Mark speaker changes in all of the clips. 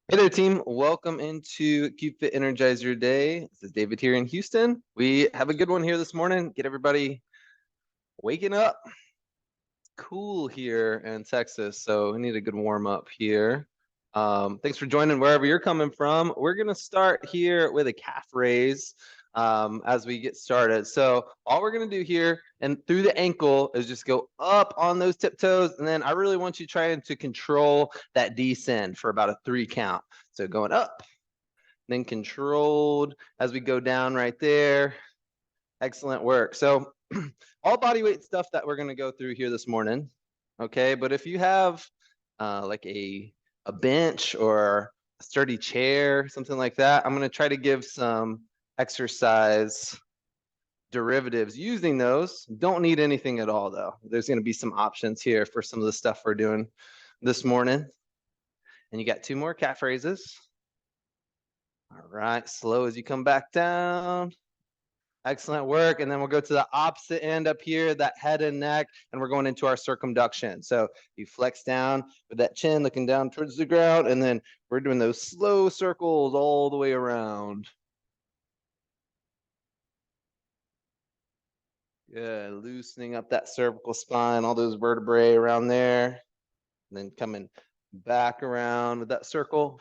Speaker 1: Hey there, team. Welcome into CubeFit Energize Your Day. This is David here in Houston. We have a good one here this morning. Get everybody waking up. Cool here in Texas, so we need a good warm up here. Thanks for joining wherever you're coming from. We're going to start here with a calf raise as we get started. So all we're going to do here and through the ankle is just go up on those tiptoes. And then I really want you trying to control that descend for about a 3 count. So going up, then controlled as we go down right there. Excellent work. So all body weight stuff that we're going to go through here this morning. Okay, but if you have like a bench or a sturdy chair, something like that, I'm going to try to give some exercise derivatives using those. Don't need anything at all, though. There's going to be some options here for some of the stuff we're doing this morning. And you got 2 more calf raises. All right, slow as you come back down. Excellent work. And then we'll go to the opposite end up here, that head and neck, and we're going into our circumduction. So you flex down with that chin looking down towards the ground, and then we're doing those slow circles all the way around. Good, loosening up that cervical spine, all those vertebrae around there. And then coming back around with that circle.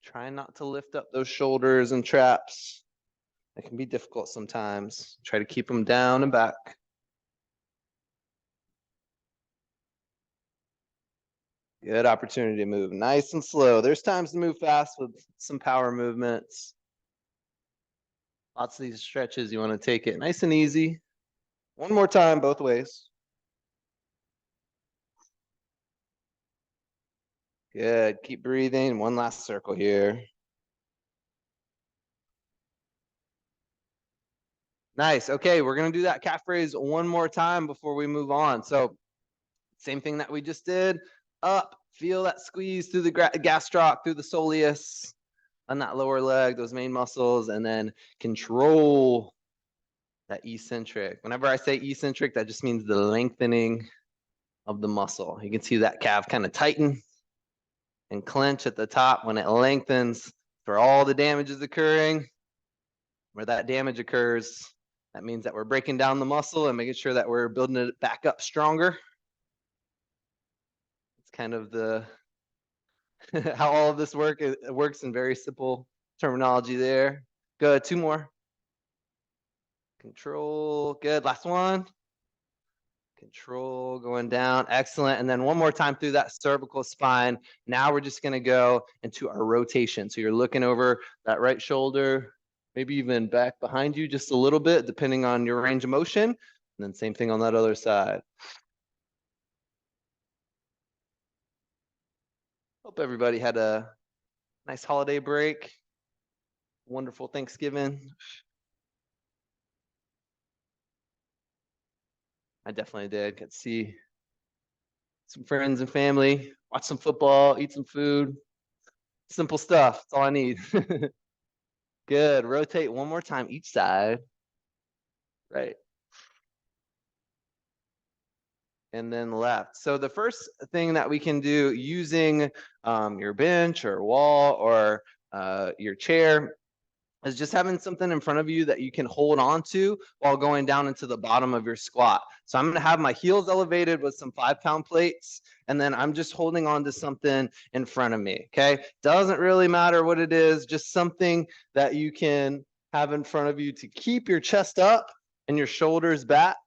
Speaker 1: Try not to lift up those shoulders and traps. It can be difficult sometimes. Try to keep them down and back. Good opportunity to move nice and slow. There's times to move fast with some power movements. Lots of these stretches, you want to take it nice and easy. One more time, both ways. Good. Keep breathing. One last circle here. Nice. Okay, we're going to do that calf raise one more time before we move on. So same thing that we just did. Up. Feel that squeeze through the gastroc, through the soleus, on that lower leg, those main muscles, and then control that eccentric. Whenever I say eccentric, that just means the lengthening of the muscle. You can see that calf kind of tighten and clench at the top. When it lengthens, where all the damage is occurring. Where that damage occurs, that means that we're breaking down the muscle and making sure that we're building it back up stronger. It's kind of the how all of this works in very simple terminology there. Good. 2 more. Control. Good. Last one. Control going down. Excellent. And then one more time through that cervical spine. Now we're just going to go into our rotation. So you're looking over that right shoulder, maybe even back behind you just a little bit, depending on your range of motion. And then same thing on that other side. Hope everybody had a nice holiday break. Wonderful Thanksgiving. I definitely did. Get to see some friends and family, watch some football, eat some food. Simple stuff. That's all I need. Good. Rotate one more time each side. Right. And then left. So the first thing that we can do using your bench or wall or your chair is just having something in front of you that you can hold on to while going down into the bottom of your squat. So I'm going to have my heels elevated with some 5-pound plates, and then I'm just holding on to something in front of me, okay? Doesn't really matter what it is, just something that you can have in front of you to keep your chest up and your shoulders back.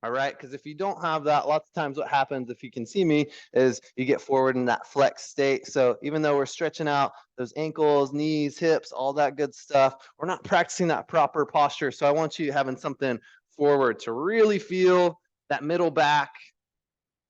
Speaker 1: All right, because if you don't have that, lots of times what happens, if you can see me, is you get forward in that flex state. So even though we're stretching out those ankles, knees, hips, all that good stuff, we're not practicing that proper posture. So I want you having something forward to really feel that middle back,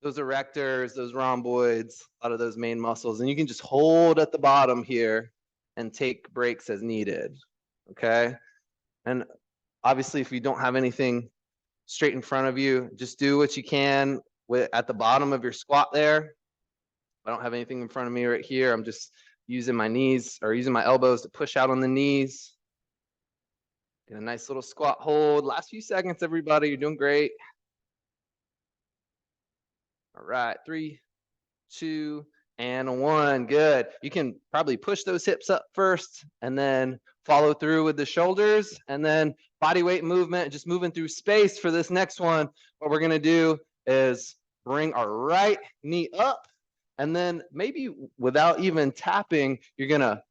Speaker 1: those erectors, those rhomboids, a lot of those main muscles. And you can just hold at the bottom here and take breaks as needed, okay? And obviously, if you don't have anything straight in front of you, just do what you can at the bottom of your squat there. I don't have anything in front of me right here. I'm just using my knees or using my elbows to push out on the knees. Get a nice little squat hold. Last few seconds, everybody. You're doing great. All right. 3, 2, And 1, good. You can probably push those hips up first and then follow through with the shoulders, and then body weight movement, just moving through space for this next one. What we're gonna do is bring our right knee up, and then maybe without even tapping, you're gonna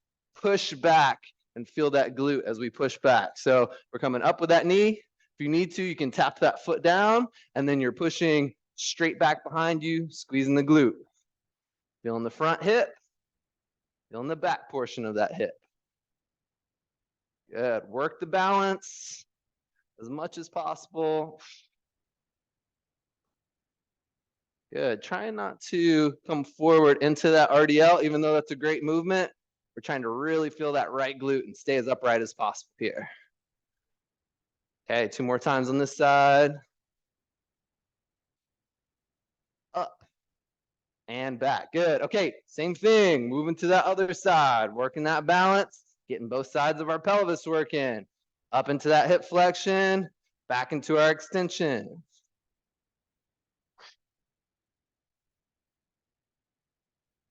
Speaker 1: push back and feel that glute as we push back. So we're coming up with that knee. If you need to, you can tap that foot down, and then you're pushing straight back behind you, squeezing the glute. Feeling the front hip, feeling the back portion of that hip. Good. Work the balance as much as possible. Good. Trying not to come forward into that RDL, even though that's a great movement. We're trying to really feel that right glute and stay as upright as possible here. Okay, 2 more times on this side. Up and back. Good. Okay, same thing. Moving to that other side, working that balance, getting both sides of our pelvis working. Up into that hip flexion, back into our extension.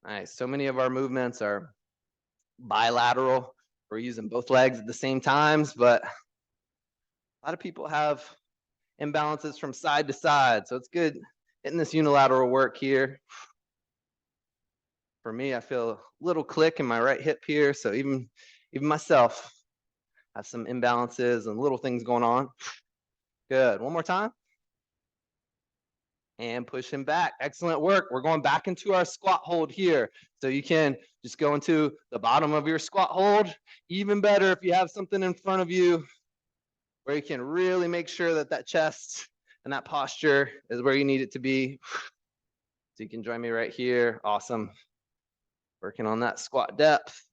Speaker 1: Nice. So many of our movements are bilateral. We're using both legs at the same times, but a lot of people have imbalances from side to side. So it's good hitting this unilateral work here. For me, I feel a little click in my right hip here. So even myself have some imbalances and little things going on. Good. One more time. And pushing back. Excellent work. We're going back into our squat hold here. So you can just go into the bottom of your squat hold. Even better if you have something in front of you where you can really make sure that that chest and that posture is where you need it to be. So you can join me right here. Awesome. Working on that squat depth.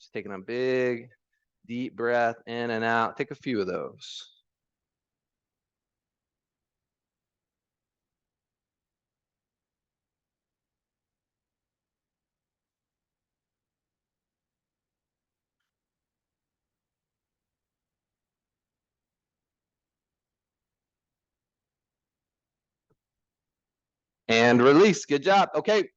Speaker 1: Just taking a big, deep breath in and out. Take a few of those. And release. Good job. Okay.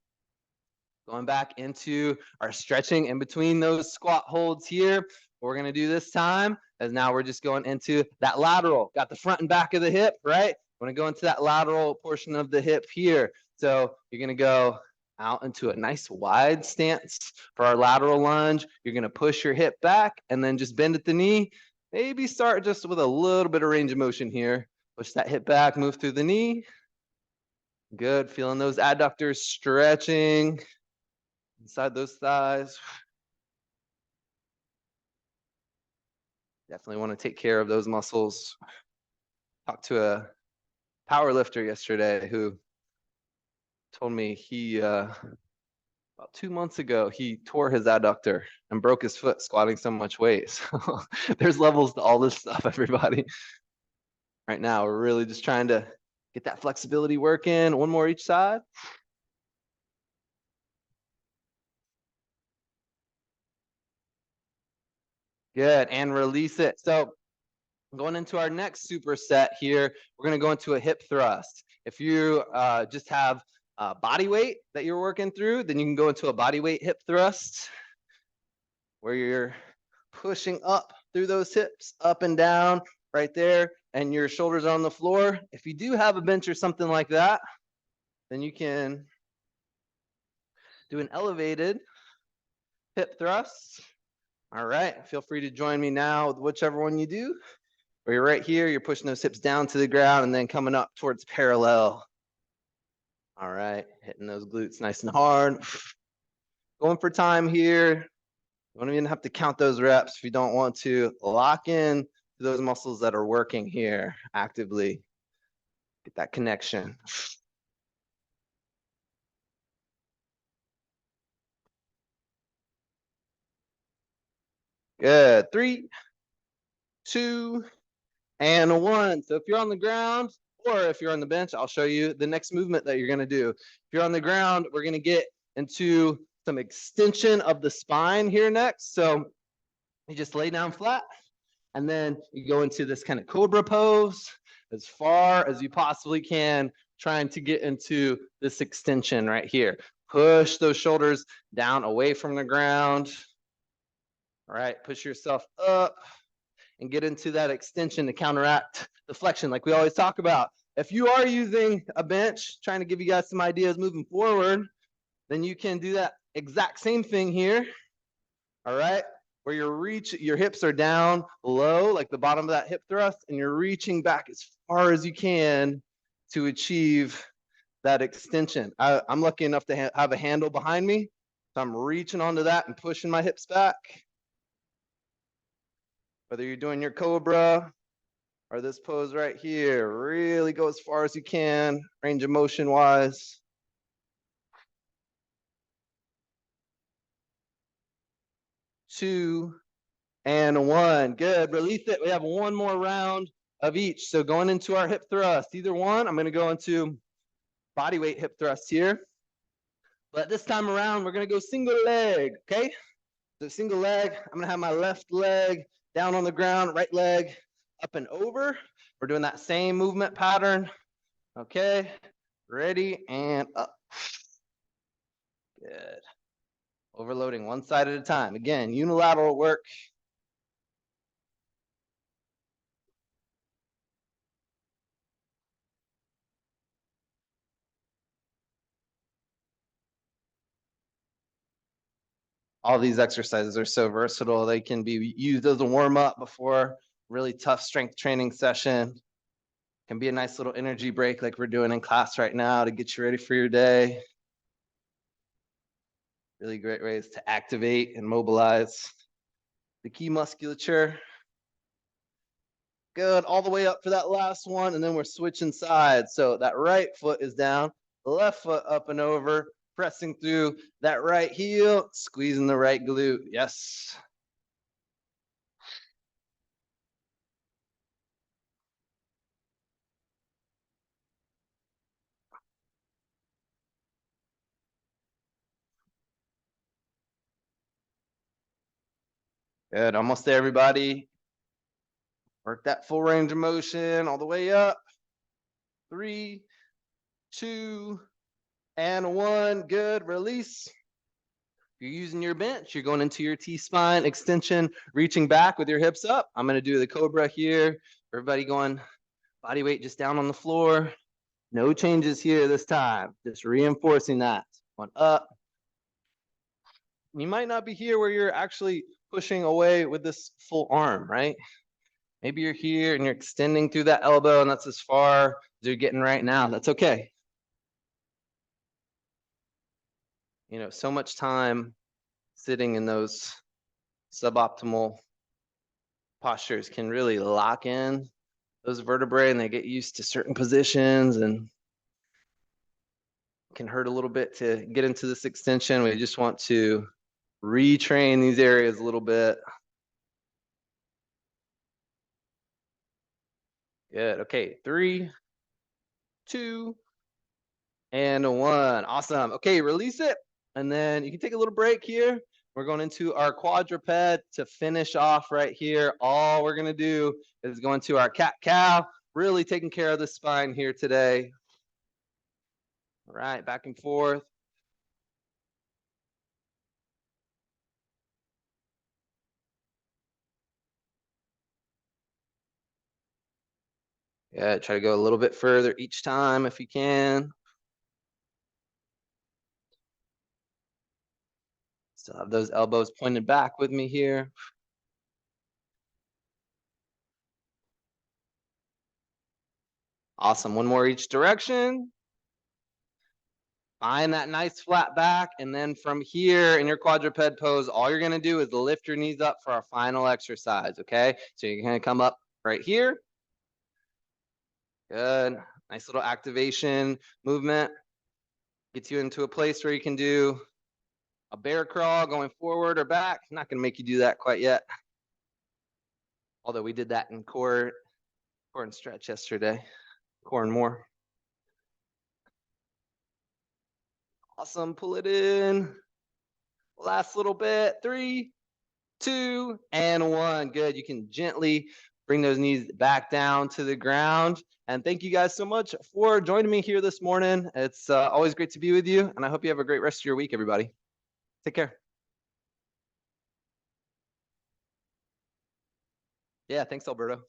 Speaker 1: Going back into our stretching in between those squat holds here. What we're going to do this time is now we're just going into that lateral. Got the front and back of the hip, right? We're going to go into that lateral portion of the hip here. So you're going to go out into a nice wide stance for our lateral lunge. You're going to push your hip back and then just bend at the knee. Maybe start just with a little bit of range of motion here. Push that hip back, move through the knee. Good. Feeling those adductors stretching inside those thighs. Definitely want to take care of those muscles. Talked to a power lifter yesterday who told me he, about 2 months ago, he tore his adductor and broke his foot squatting so much weight. So there's levels to all this stuff, everybody. Right now, we're really just trying to get that flexibility working. 1 more each side. Good, and release it. So going into our next superset here, we're going to go into a hip thrust. If you just have body weight that you're working through, then you can go into a body weight hip thrust where you're pushing up through those hips, up and down right there, and your shoulders are on the floor. If you do have a bench or something like that, then you can do an elevated hip thrust. All right, feel free to join me now with whichever one you do. Where you're right here, you're pushing those hips down to the ground and then coming up towards parallel. All right, hitting those glutes nice and hard. Going for time here. You don't even have to count those reps if you don't want to. Lock in to those muscles that are working here actively. Get that connection. Good. 3, 2, and 1. So if you're on the ground or if you're on the bench, I'll show you the next movement that you're going to do. If you're on the ground, we're going to get into some extension of the spine here next. So you just lay down flat and then you go into this kind of cobra pose. as far as you possibly can, trying to get into this extension right here. Push those shoulders down away from the ground. All right, push yourself up and get into that extension to counteract the flexion like we always talk about. If you are using a bench, trying to give you guys some ideas moving forward, then you can do that exact same thing here. All right, where your hips are down low, like the bottom of that hip thrust, and you're reaching back as far as you can to achieve that extension. I'm lucky enough to have a handle behind me, so I'm reaching onto that and pushing my hips back. Whether you're doing your cobra or this pose right here, really go as far as you can, range of motion wise. Two and one. Good. Release it. We have one more round of each. So going into our hip thrust, either one, I'm going to go into body weight hip thrust here. But this time around, we're going to go single leg. Okay. So single leg, I'm going to have my left leg down on the ground, right leg up and over. We're doing that same movement pattern. Okay. Ready and up. Good. Overloading one side at a time. Again, unilateral work. All these exercises are so versatile. They can be used as a warm-up before really tough strength training session. Can be a nice little energy break like we're doing in class right now to get you ready for your day. Really great ways to activate and mobilize the key musculature. Good, all the way up for that last one, and then we're switching sides. So that right foot is down, left foot up and over, pressing through that right heel, squeezing the right glute. Yes. Good, almost there, everybody. Work that full range of motion all the way up. 3, 2, and 1. Good, release. You're using your bench, you're going into your T-spine extension, reaching back with your hips up. I'm going to do the cobra here. Everybody going body weight just down on the floor. No changes here this time, just reinforcing that. One up. You might not be here where you're actually pushing away with this full arm, right? Maybe you're here and you're extending through that elbow and that's as far as you're getting right now. That's okay. You know, so much time sitting in those suboptimal postures can really lock in those vertebrae and they get used to certain positions and can hurt a little bit to get into this extension. We just want to retrain these areas a little bit. Good. Okay, 3, 2, and 1. Awesome. Okay, release it. And then you can take a little break here. We're going into our quadruped to finish off right here. All we're going to do is go into our cat-cow, really taking care of the spine here today. All right, back and forth. Yeah, try to go a little bit further each time if you can. Still have those elbows pointed back with me here. Awesome. One more each direction. Find that nice flat back. And then from here in your quadruped pose, all you're going to do is lift your knees up for our final exercise. Okay. So you're going to come up right here. Good. Nice little activation movement. Gets you into a place where you can do a bear crawl going forward or back. I'm not going to make you do that quite yet. Although we did that in core and stretch yesterday. Core and more. Awesome. Pull it in. Last little bit. 3, 2, and 1. Good. You can gently Bring those knees back down to the ground. And thank you guys so much for joining me here this morning. It's always great to be with you, and I hope you have a great rest of your week, everybody. Take care. Yeah, thanks, Alberto.